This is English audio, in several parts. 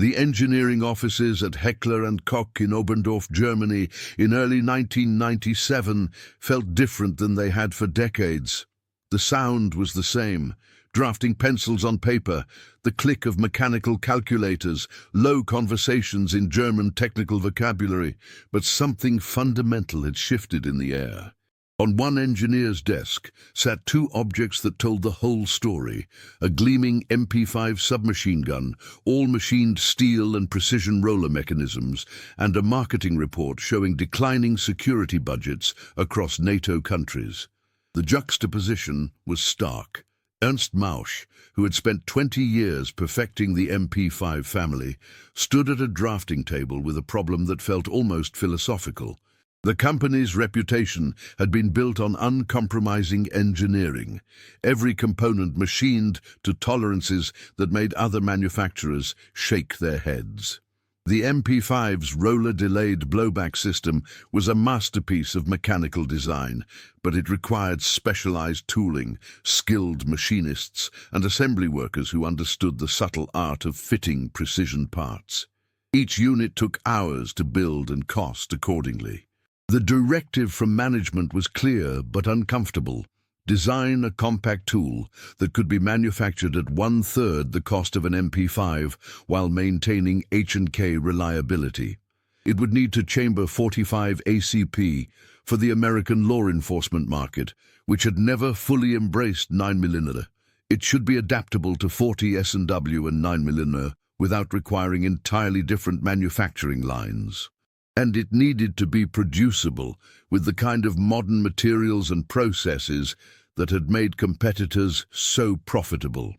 The engineering offices at Heckler Koch in Oberndorf, Germany, in early 1997 felt different than they had for decades. The sound was the same: drafting pencils on paper, the click of mechanical calculators, low conversations in German technical vocabulary, but something fundamental had shifted in the air. On one engineer's desk sat two objects that told the whole story: a gleaming MP5 submachine gun, all machined steel and precision roller mechanisms, and a marketing report showing declining security budgets across NATO countries. The juxtaposition was stark. Ernst Mausch, who had spent 20 years perfecting the MP5 family, stood at a drafting table with a problem that felt almost philosophical. The company's reputation had been built on uncompromising engineering, every component machined to tolerances that made other manufacturers shake their heads. The MP5's roller-delayed blowback system was a masterpiece of mechanical design, but it required specialized tooling, skilled machinists, and assembly workers who understood the subtle art of fitting precision parts. Each unit took hours to build and cost accordingly. The directive from management was clear but uncomfortable: design a compact tool that could be manufactured at 1/3 the cost of an MP5 while maintaining H&K reliability. It would need to chamber 45 ACP for the American law enforcement market, which had never fully embraced 9mm. It should be adaptable to 40 S&W and 9mm without requiring entirely different manufacturing lines. And it needed to be producible with the kind of modern materials and processes that had made competitors so profitable.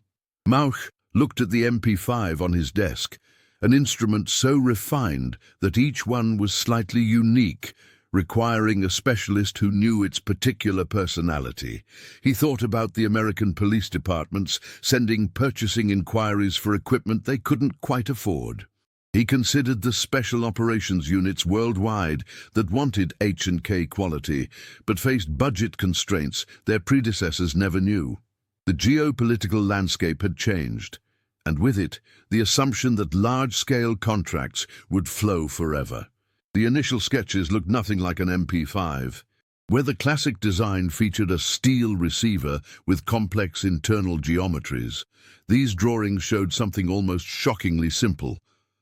Mausch looked at the MP5 on his desk, an instrument so refined that each one was slightly unique, requiring a specialist who knew its particular personality. He thought about the American police departments sending purchasing inquiries for equipment they couldn't quite afford. He considered the special operations units worldwide that wanted H&K quality, but faced budget constraints their predecessors never knew. The geopolitical landscape had changed, and with it, the assumption that large-scale contracts would flow forever. The initial sketches looked nothing like an MP5. Where the classic design featured a steel receiver with complex internal geometries, these drawings showed something almost shockingly simple: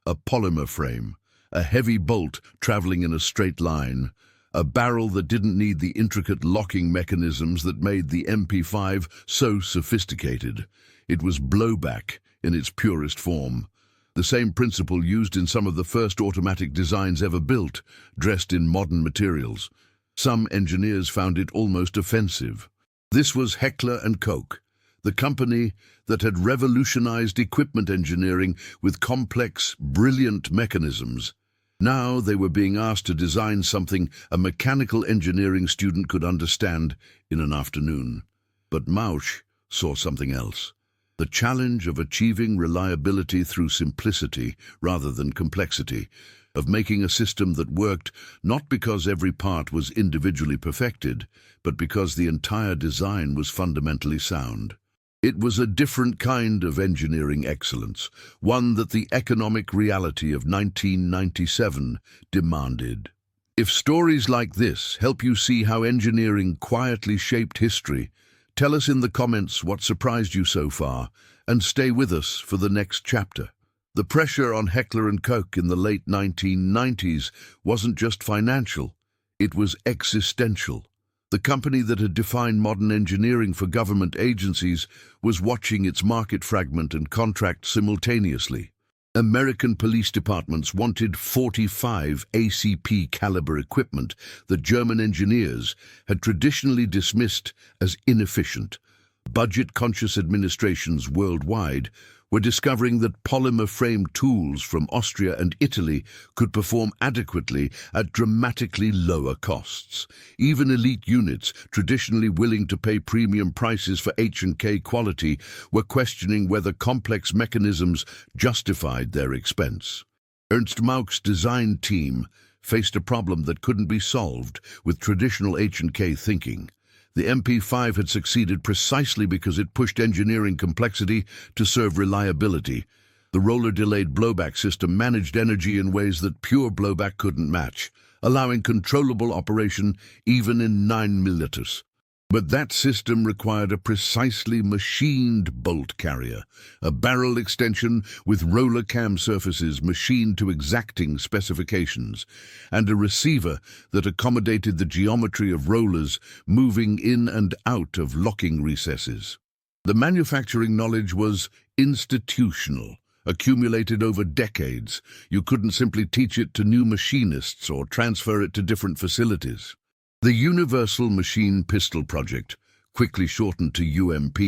a polymer frame, a heavy bolt traveling in a straight line, a barrel that didn't need the intricate locking mechanisms that made the MP5 so sophisticated. It was blowback in its purest form, the same principle used in some of the first automatic designs ever built, dressed in modern materials. Some engineers found it almost offensive. This was Heckler Koch, the company that had revolutionized equipment engineering with complex, brilliant mechanisms. Now they were being asked to design something a mechanical engineering student could understand in an afternoon. But Mausch saw something else: the challenge of achieving reliability through simplicity rather than complexity, of making a system that worked not because every part was individually perfected, but because the entire design was fundamentally sound. It was a different kind of engineering excellence, one that the economic reality of 1997 demanded. If stories like this help you see how engineering quietly shaped history, tell us in the comments what surprised you so far, and stay with us for the next chapter. The pressure on Heckler Koch in the late 1990s wasn't just financial, it was existential. The company that had defined modern engineering for government agencies was watching its market fragment and contract simultaneously. American police departments wanted 45 ACP caliber equipment that German engineers had traditionally dismissed as inefficient. Budget-conscious administrations worldwide were discovering that polymer-framed tools from Austria and Italy could perform adequately at dramatically lower costs. Even elite units, traditionally willing to pay premium prices for H&K quality, were questioning whether complex mechanisms justified their expense. Ernst Mausch's design team faced a problem that couldn't be solved with traditional H&K thinking. The MP5 had succeeded precisely because it pushed engineering complexity to serve reliability. The roller-delayed blowback system managed energy in ways that pure blowback couldn't match, allowing controllable operation even in 9 mm. But that system required a precisely machined bolt carrier, a barrel extension with roller cam surfaces machined to exacting specifications, and a receiver that accommodated the geometry of rollers moving in and out of locking recesses. The manufacturing knowledge was institutional, accumulated over decades. You couldn't simply teach it to new machinists or transfer it to different facilities. The Universal Machine Pistol Project, quickly shortened to UMP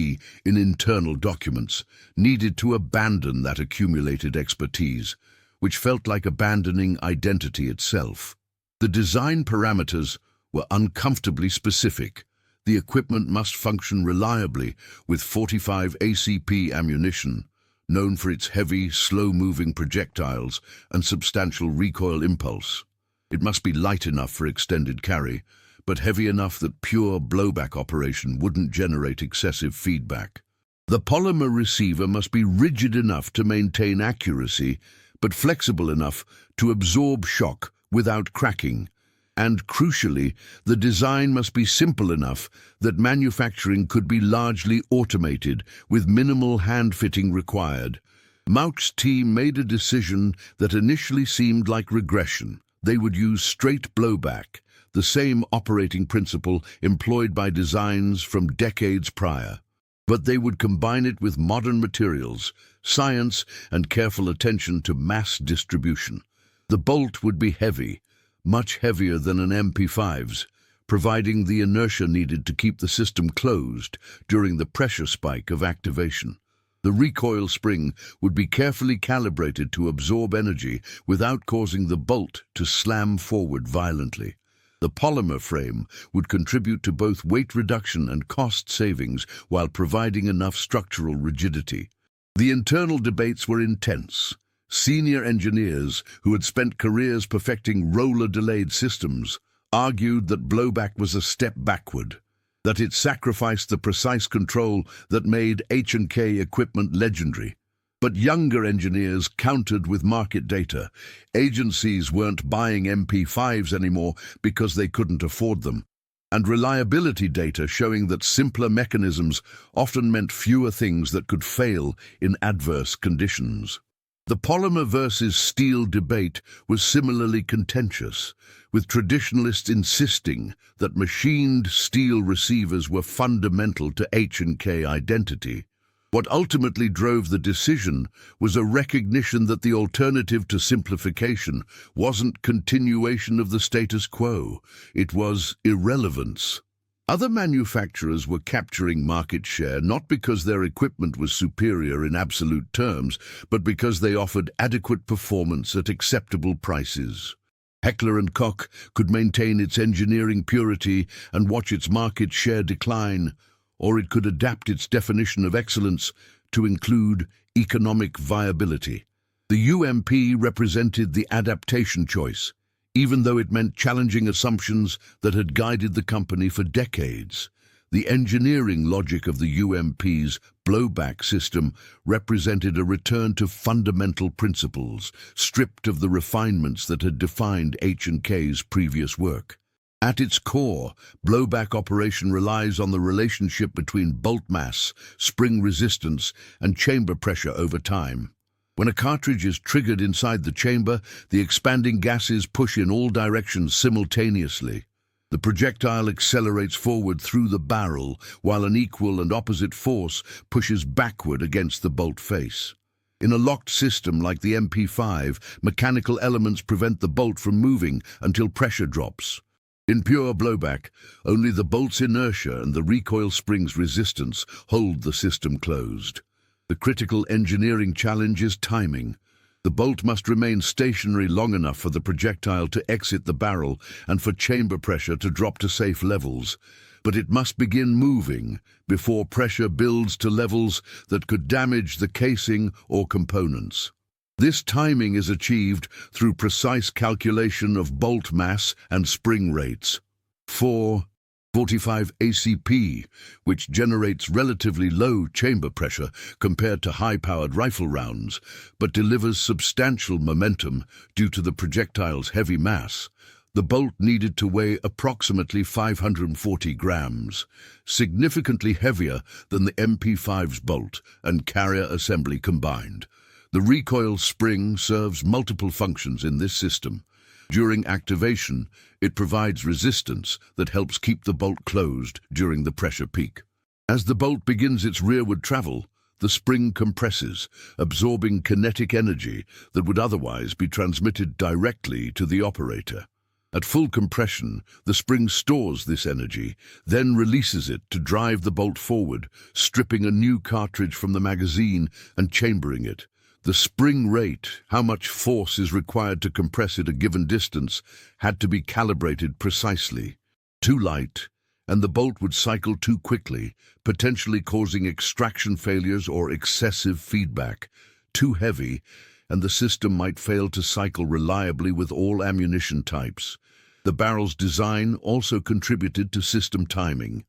in internal documents, needed to abandon that accumulated expertise, which felt like abandoning identity itself. The design parameters were uncomfortably specific. The equipment must function reliably with 45 ACP ammunition, known for its heavy, slow-moving projectiles and substantial recoil impulse. It must be light enough for extended carry, but heavy enough that pure blowback operation wouldn't generate excessive feedback. The polymer receiver must be rigid enough to maintain accuracy, but flexible enough to absorb shock without cracking. And crucially, the design must be simple enough that manufacturing could be largely automated with minimal hand-fitting required. Mauch's team made a decision that initially seemed like regression. They would use straight blowback, the same operating principle employed by designs from decades prior. But they would combine it with modern materials, science, and careful attention to mass distribution. The bolt would be heavy, much heavier than an MP5's, providing the inertia needed to keep the system closed during the pressure spike of activation. The recoil spring would be carefully calibrated to absorb energy without causing the bolt to slam forward violently. The polymer frame would contribute to both weight reduction and cost savings while providing enough structural rigidity. The internal debates were intense. Senior engineers who had spent careers perfecting roller-delayed systems argued that blowback was a step backward, that it sacrificed the precise control that made H&K equipment legendary. But younger engineers countered with market data. Agencies weren't buying MP5s anymore because they couldn't afford them, and reliability data showing that simpler mechanisms often meant fewer things that could fail in adverse conditions. The polymer versus steel debate was similarly contentious, with traditionalists insisting that machined steel receivers were fundamental to H&K identity. What ultimately drove the decision was a recognition that the alternative to simplification wasn't continuation of the status quo, it was irrelevance. Other manufacturers were capturing market share not because their equipment was superior in absolute terms, but because they offered adequate performance at acceptable prices. Heckler Koch could maintain its engineering purity and watch its market share decline, or it could adapt its definition of excellence to include economic viability. The UMP represented the adaptation choice, even though it meant challenging assumptions that had guided the company for decades. The engineering logic of the UMP's blowback system represented a return to fundamental principles, stripped of the refinements that had defined H&K's previous work. At its core, blowback operation relies on the relationship between bolt mass, spring resistance, and chamber pressure over time. When a cartridge is triggered inside the chamber, the expanding gases push in all directions simultaneously. The projectile accelerates forward through the barrel, while an equal and opposite force pushes backward against the bolt face. In a locked system like the MP5, mechanical elements prevent the bolt from moving until pressure drops. In pure blowback, only the bolt's inertia and the recoil spring's resistance hold the system closed. The critical engineering challenge is timing. The bolt must remain stationary long enough for the projectile to exit the barrel and for chamber pressure to drop to safe levels. But it must begin moving before pressure builds to levels that could damage the casing or components. This timing is achieved through precise calculation of bolt mass and spring rates. 4. 45 ACP, which generates relatively low chamber pressure compared to high-powered rifle rounds, but delivers substantial momentum due to the projectile's heavy mass. The bolt needed to weigh approximately 540 grams, significantly heavier than the MP5's bolt and carrier assembly combined. The recoil spring serves multiple functions in this system. During activation, it provides resistance that helps keep the bolt closed during the pressure peak. As the bolt begins its rearward travel, the spring compresses, absorbing kinetic energy that would otherwise be transmitted directly to the operator. At full compression, the spring stores this energy, then releases it to drive the bolt forward, stripping a new cartridge from the magazine and chambering it. The spring rate, how much force is required to compress at a given distance, had to be calibrated precisely. Too light, and the bolt would cycle too quickly, potentially causing extraction failures or excessive feedback. Too heavy, and the system might fail to cycle reliably with all ammunition types. The barrel's design also contributed to system timing.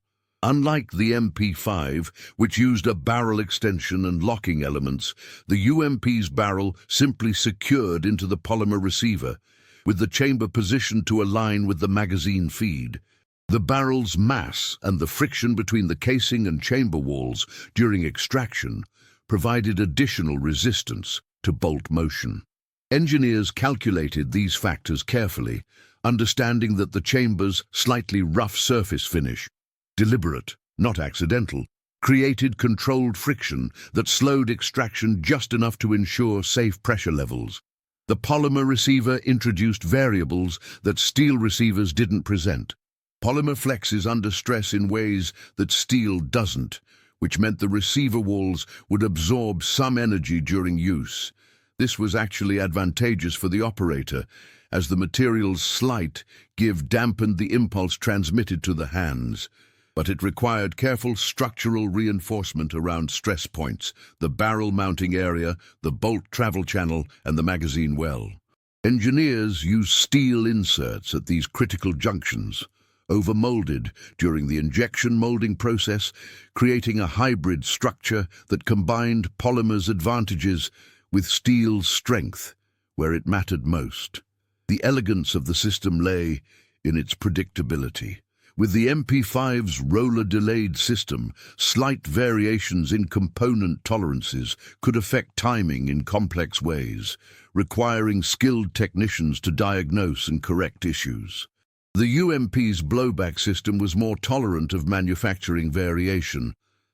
Unlike the MP5, which used a barrel extension and locking elements, the UMP's barrel simply secured into the polymer receiver, with the chamber positioned to align with the magazine feed. The barrel's mass and the friction between the casing and chamber walls during extraction provided additional resistance to bolt motion. Engineers calculated these factors carefully, understanding that the chamber's slightly rough surface finish, deliberate, not accidental, created controlled friction that slowed extraction just enough to ensure safe pressure levels. The polymer receiver introduced variables that steel receivers didn't present. Polymer flexes under stress in ways that steel doesn't, which meant the receiver walls would absorb some energy during use. This was actually advantageous for the operator, as the material's slight give dampened the impulse transmitted to the hands. But it required careful structural reinforcement around stress points, the barrel mounting area, the bolt travel channel, and the magazine well. Engineers used steel inserts at these critical junctions, overmolded during the injection molding process, creating a hybrid structure that combined polymer's advantages with steel's strength where it mattered most. The elegance of the system lay in its predictability. With the MP5's roller-delayed system, slight variations in component tolerances could affect timing in complex ways, requiring skilled technicians to diagnose and correct issues. The UMP's blowback system was more tolerant of manufacturing variation.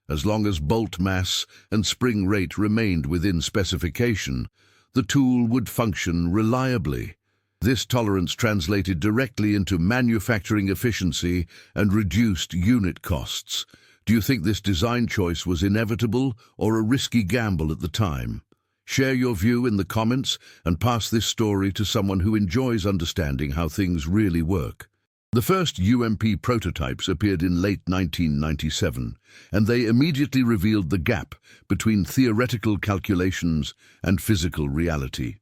As long as bolt mass and spring rate remained within specification, the tool would function reliably. This tolerance translated directly into manufacturing efficiency and reduced unit costs. Do you think this design choice was inevitable or a risky gamble at the time? Share your view in the comments and pass this story to someone who enjoys understanding how things really work. The first UMP prototypes appeared in late 1997, and they immediately revealed the gap between theoretical calculations and physical reality.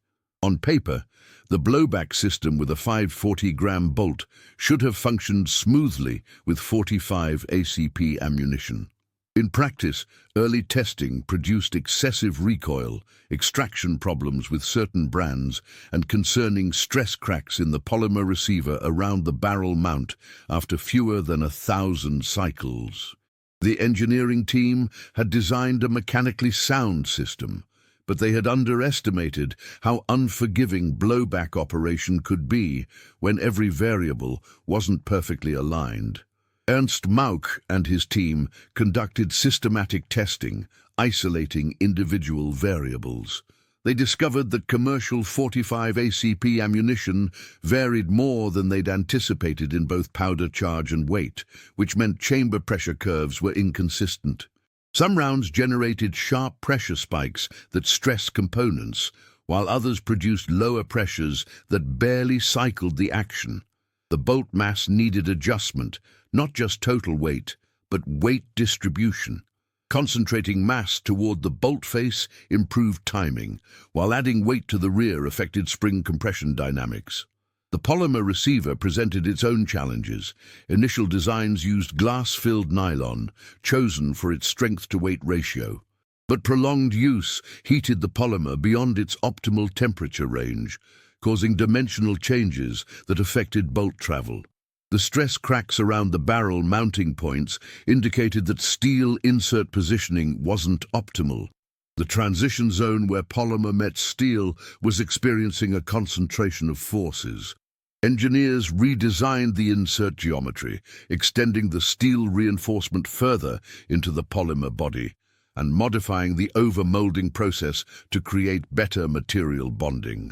On paper, the blowback system with a 540-gram bolt should have functioned smoothly with 45 ACP ammunition. In practice, early testing produced excessive recoil, extraction problems with certain brands, and concerning stress cracks in the polymer receiver around the barrel mount after fewer than 1,000 cycles. The engineering team had designed a mechanically sound system, but they had underestimated how unforgiving blowback operation could be when every variable wasn't perfectly aligned. Ernst Mauch and his team conducted systematic testing, isolating individual variables. They discovered that commercial 45 ACP ammunition varied more than they'd anticipated in both powder charge and weight, which meant chamber pressure curves were inconsistent. Some rounds generated sharp pressure spikes that stressed components, while others produced lower pressures that barely cycled the action. The bolt mass needed adjustment, not just total weight, but weight distribution. Concentrating mass toward the bolt face improved timing, while adding weight to the rear affected spring compression dynamics. The polymer receiver presented its own challenges. Initial designs used glass-filled nylon, chosen for its strength-to-weight ratio. But prolonged use heated the polymer beyond its optimal temperature range, causing dimensional changes that affected bolt travel. The stress cracks around the barrel mounting points indicated that steel insert positioning wasn't optimal. The transition zone where polymer met steel was experiencing a concentration of forces. Engineers redesigned the insert geometry, extending the steel reinforcement further into the polymer body, and modifying the over-molding process to create better material bonding.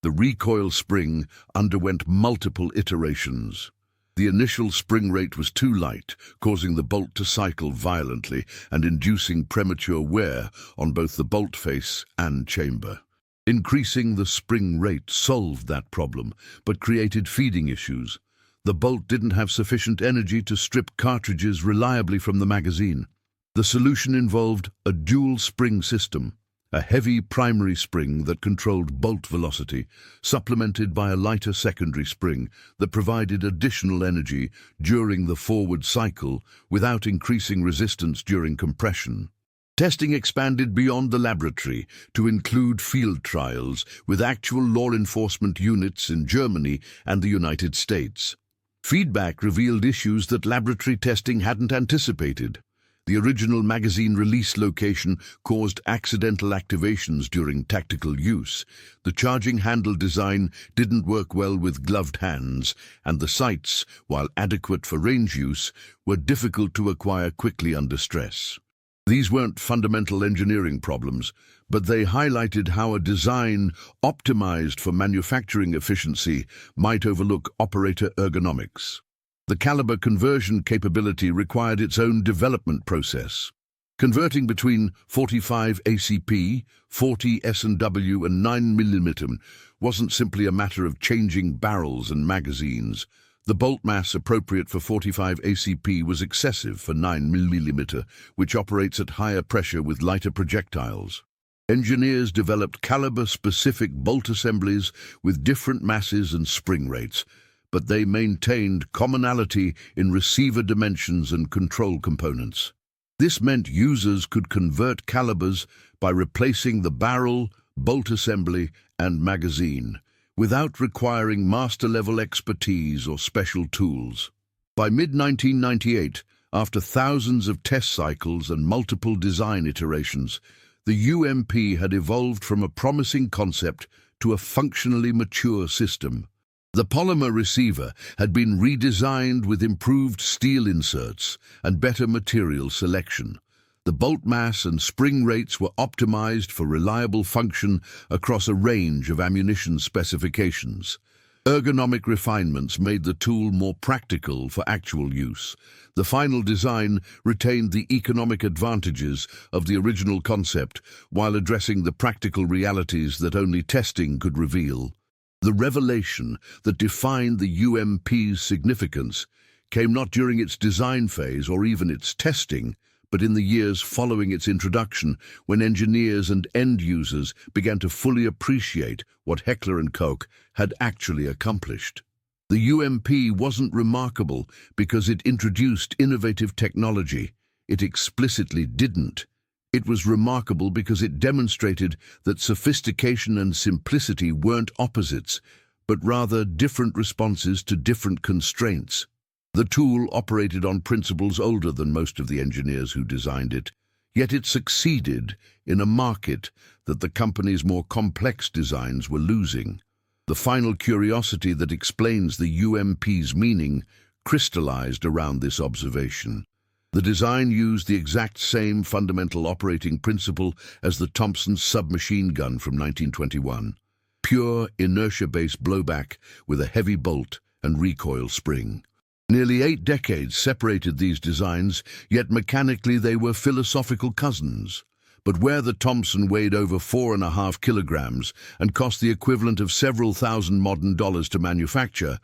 The recoil spring underwent multiple iterations. The initial spring rate was too light, causing the bolt to cycle violently and inducing premature wear on both the bolt face and chamber. Increasing the spring rate solved that problem, but created feeding issues. The bolt didn't have sufficient energy to strip cartridges reliably from the magazine. The solution involved a dual spring system, a heavy primary spring that controlled bolt velocity, supplemented by a lighter secondary spring that provided additional energy during the forward cycle without increasing resistance during compression. Testing expanded beyond the laboratory to include field trials with actual law enforcement units in Germany and the United States. Feedback revealed issues that laboratory testing hadn't anticipated. The original magazine release location caused accidental activations during tactical use. The charging handle design didn't work well with gloved hands, and the sights, while adequate for range use, were difficult to acquire quickly under stress. These weren't fundamental engineering problems, but they highlighted how a design optimized for manufacturing efficiency might overlook operator ergonomics. The caliber conversion capability required its own development process. Converting between 45 ACP, 40 S&W and 9mm wasn't simply a matter of changing barrels and magazines. The bolt mass appropriate for 45 ACP was excessive for 9mm, which operates at higher pressure with lighter projectiles. Engineers developed caliber-specific bolt assemblies with different masses and spring rates, but they maintained commonality in receiver dimensions and control components. This meant users could convert calibers by replacing the barrel, bolt assembly, and magazine, without requiring master-level expertise or special tools. By mid-1998, after thousands of test cycles and multiple design iterations, the UMP had evolved from a promising concept to a functionally mature system. The polymer receiver had been redesigned with improved steel inserts and better material selection. The bolt mass and spring rates were optimized for reliable function across a range of ammunition specifications. Ergonomic refinements made the tool more practical for actual use. The final design retained the economic advantages of the original concept while addressing the practical realities that only testing could reveal. The revelation that defined the UMP's significance came not during its design phase or even its testing, but in the years following its introduction, when engineers and end users began to fully appreciate what Heckler & Koch had actually accomplished. The UMP wasn't remarkable because it introduced innovative technology. It explicitly didn't. It was remarkable because it demonstrated that sophistication and simplicity weren't opposites, but rather different responses to different constraints. The tool operated on principles older than most of the engineers who designed it, yet it succeeded in a market that the company's more complex designs were losing. The final curiosity that explains the UMP's meaning crystallized around this observation. The design used the exact same fundamental operating principle as the Thompson submachine gun from 1921. Pure inertia-based blowback with a heavy bolt and recoil spring. Nearly 8 decades separated these designs, yet mechanically they were philosophical cousins. But where the Thompson weighed over 4.5 kilograms and cost the equivalent of several thousand modern dollars to manufacture,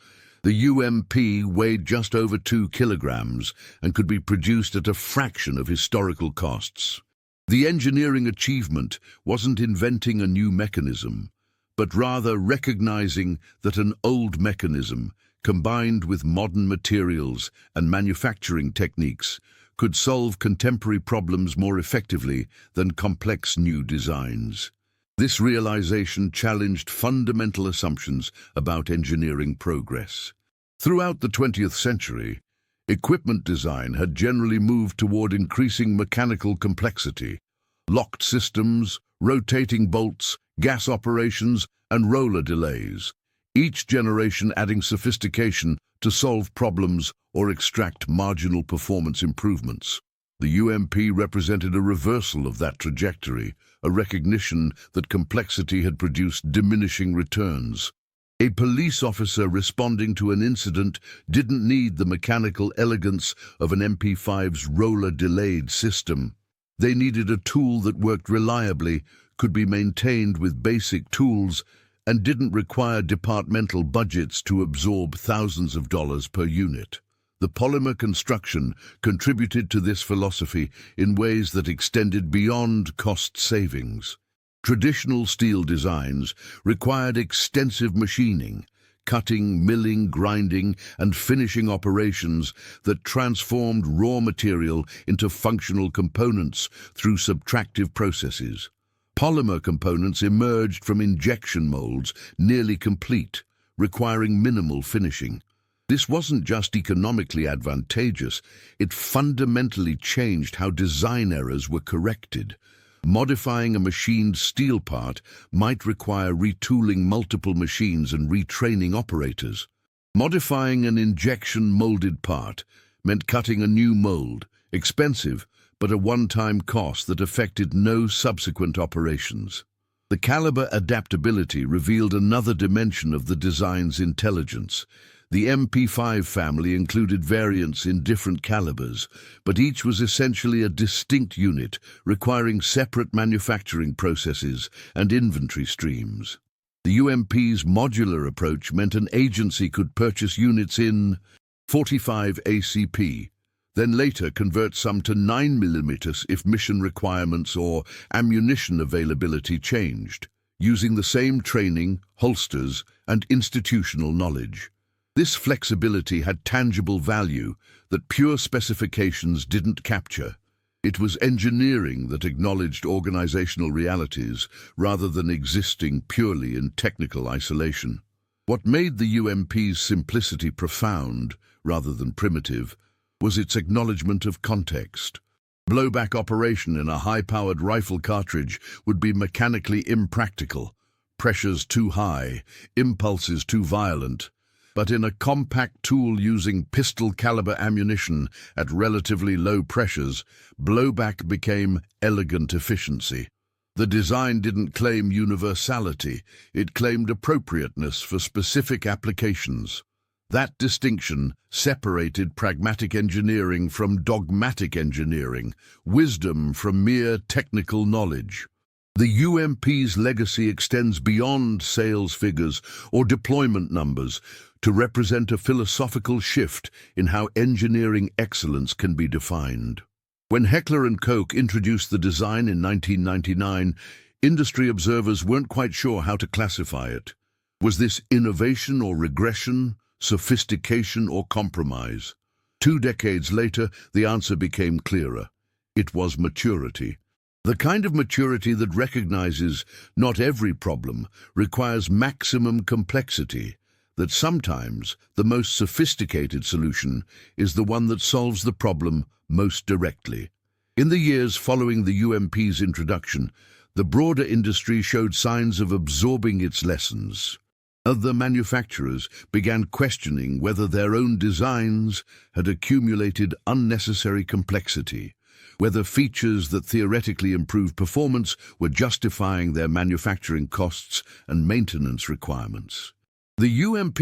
the UMP weighed just over 2 kilograms and could be produced at a fraction of historical costs. The engineering achievement wasn't inventing a new mechanism, but rather recognizing that an old mechanism, combined with modern materials and manufacturing techniques, could solve contemporary problems more effectively than complex new designs. This realization challenged fundamental assumptions about engineering progress. Throughout the 20th century, equipment design had generally moved toward increasing mechanical complexity. Locked systems, rotating bolts, gas operations, and roller delays, each generation adding sophistication to solve problems or extract marginal performance improvements. The UMP represented a reversal of that trajectory, a recognition that complexity had produced diminishing returns. A police officer responding to an incident didn't need the mechanical elegance of an MP5's roller-delayed system. They needed a tool that worked reliably, could be maintained with basic tools, and didn't require departmental budgets to absorb thousands of dollars per unit. The polymer construction contributed to this philosophy in ways that extended beyond cost savings. Traditional steel designs required extensive machining, cutting, milling, grinding, and finishing operations that transformed raw material into functional components through subtractive processes. Polymer components emerged from injection molds, nearly complete, requiring minimal finishing. This wasn't just economically advantageous, it fundamentally changed how design errors were corrected. Modifying a machined steel part might require retooling multiple machines and retraining operators. Modifying an injection-molded part meant cutting a new mold, expensive, but a one-time cost that affected no subsequent operations. The caliber adaptability revealed another dimension of the design's intelligence. The MP5 family included variants in different calibers, but each was essentially a distinct unit, requiring separate manufacturing processes and inventory streams. The UMP's modular approach meant an agency could purchase units in 45 ACP, then later convert some to 9mm if mission requirements or ammunition availability changed, using the same training, holsters, and institutional knowledge. This flexibility had tangible value that pure specifications didn't capture. It was engineering that acknowledged organizational realities rather than existing purely in technical isolation. What made the UMP's simplicity profound, rather than primitive, was its acknowledgement of context. Blowback operation in a high-powered rifle cartridge would be mechanically impractical, pressures too high, impulses too violent. But in a compact tool using pistol-caliber ammunition at relatively low pressures, blowback became elegant efficiency. The design didn't claim universality, it claimed appropriateness for specific applications. That distinction separated pragmatic engineering from dogmatic engineering, wisdom from mere technical knowledge. The UMP's legacy extends beyond sales figures or deployment numbers to represent a philosophical shift in how engineering excellence can be defined. When Heckler & Koch introduced the design in 1999, industry observers weren't quite sure how to classify it. Was this innovation or regression, sophistication or compromise? 2 decades later, the answer became clearer. It was maturity. The kind of maturity that recognizes not every problem requires maximum complexity, that sometimes the most sophisticated solution is the one that solves the problem most directly. In the years following the UMP's introduction, the broader industry showed signs of absorbing its lessons. Other manufacturers began questioning whether their own designs had accumulated unnecessary complexity, whether features that theoretically improved performance were justifying their manufacturing costs and maintenance requirements. The UMP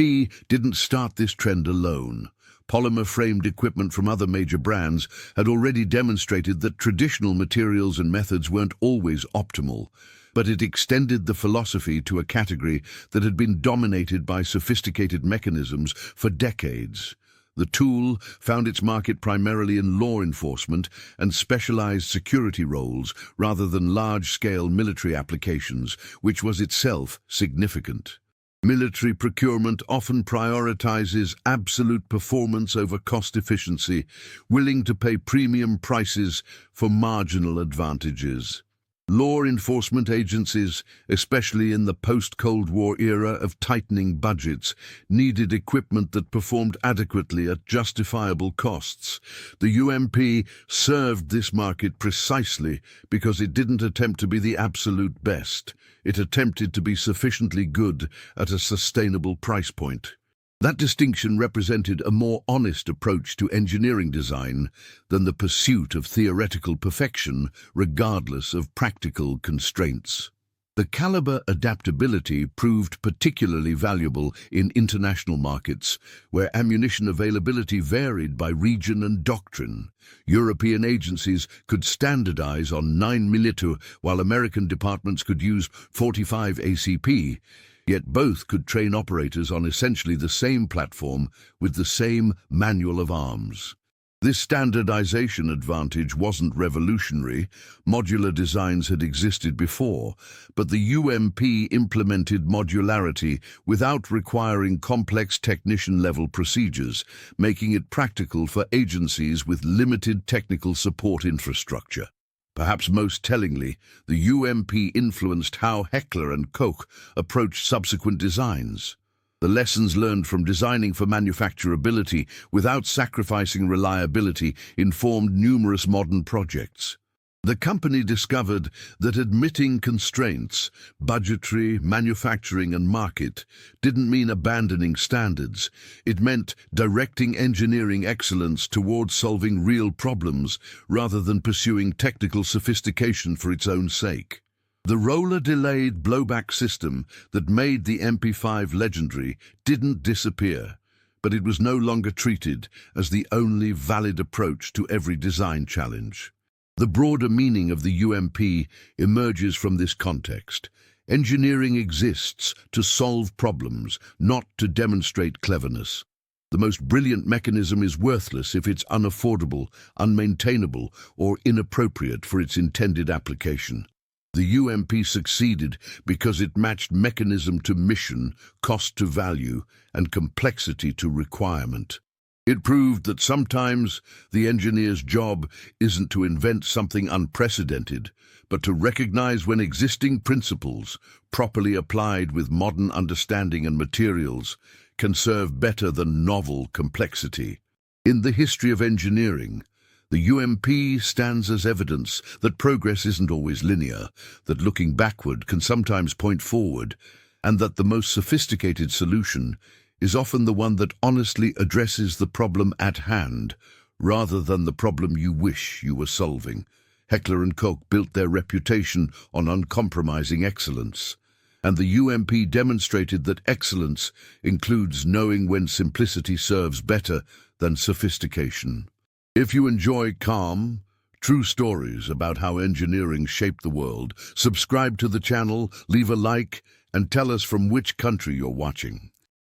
didn't start this trend alone. Polymer-framed equipment from other major brands had already demonstrated that traditional materials and methods weren't always optimal, but it extended the philosophy to a category that had been dominated by sophisticated mechanisms for decades. The tool found its market primarily in law enforcement and specialized security roles rather than large-scale military applications, which was itself significant. Military procurement often prioritizes absolute performance over cost efficiency, willing to pay premium prices for marginal advantages. Law enforcement agencies, especially in the post-Cold War era of tightening budgets, needed equipment that performed adequately at justifiable costs. The UMP served this market precisely because it didn't attempt to be the absolute best. It attempted to be sufficiently good at a sustainable price point. That distinction represented a more honest approach to engineering design than the pursuit of theoretical perfection, regardless of practical constraints. The caliber adaptability proved particularly valuable in international markets, where ammunition availability varied by region and doctrine. European agencies could standardize on 9mm, while American departments could use 45 ACP. Yet both could train operators on essentially the same platform with the same manual of arms. This standardization advantage wasn't revolutionary. Modular designs had existed before, but the UMP implemented modularity without requiring complex technician-level procedures, making it practical for agencies with limited technical support infrastructure. Perhaps most tellingly, the UMP influenced how Heckler & Koch approached subsequent designs. The lessons learned from designing for manufacturability without sacrificing reliability informed numerous modern projects. The company discovered that admitting constraints, budgetary, manufacturing, and market, didn't mean abandoning standards. It meant directing engineering excellence towards solving real problems rather than pursuing technical sophistication for its own sake. The roller-delayed blowback system that made the MP5 legendary didn't disappear, but it was no longer treated as the only valid approach to every design challenge. The broader meaning of the UMP emerges from this context. Engineering exists to solve problems, not to demonstrate cleverness. The most brilliant mechanism is worthless if it's unaffordable, unmaintainable, or inappropriate for its intended application. The UMP succeeded because it matched mechanism to mission, cost to value, and complexity to requirement. It proved that sometimes the engineer's job isn't to invent something unprecedented, but to recognize when existing principles, properly applied with modern understanding and materials, can serve better than novel complexity. In the history of engineering, the UMP stands as evidence that progress isn't always linear, that looking backward can sometimes point forward, and that the most sophisticated solution is often the one that honestly addresses the problem at hand, rather than the problem you wish you were solving. Heckler & Koch built their reputation on uncompromising excellence, and the UMP demonstrated that excellence includes knowing when simplicity serves better than sophistication. If you enjoy calm, true stories about how engineering shaped the world, subscribe to the channel, leave a like, and tell us from which country you're watching.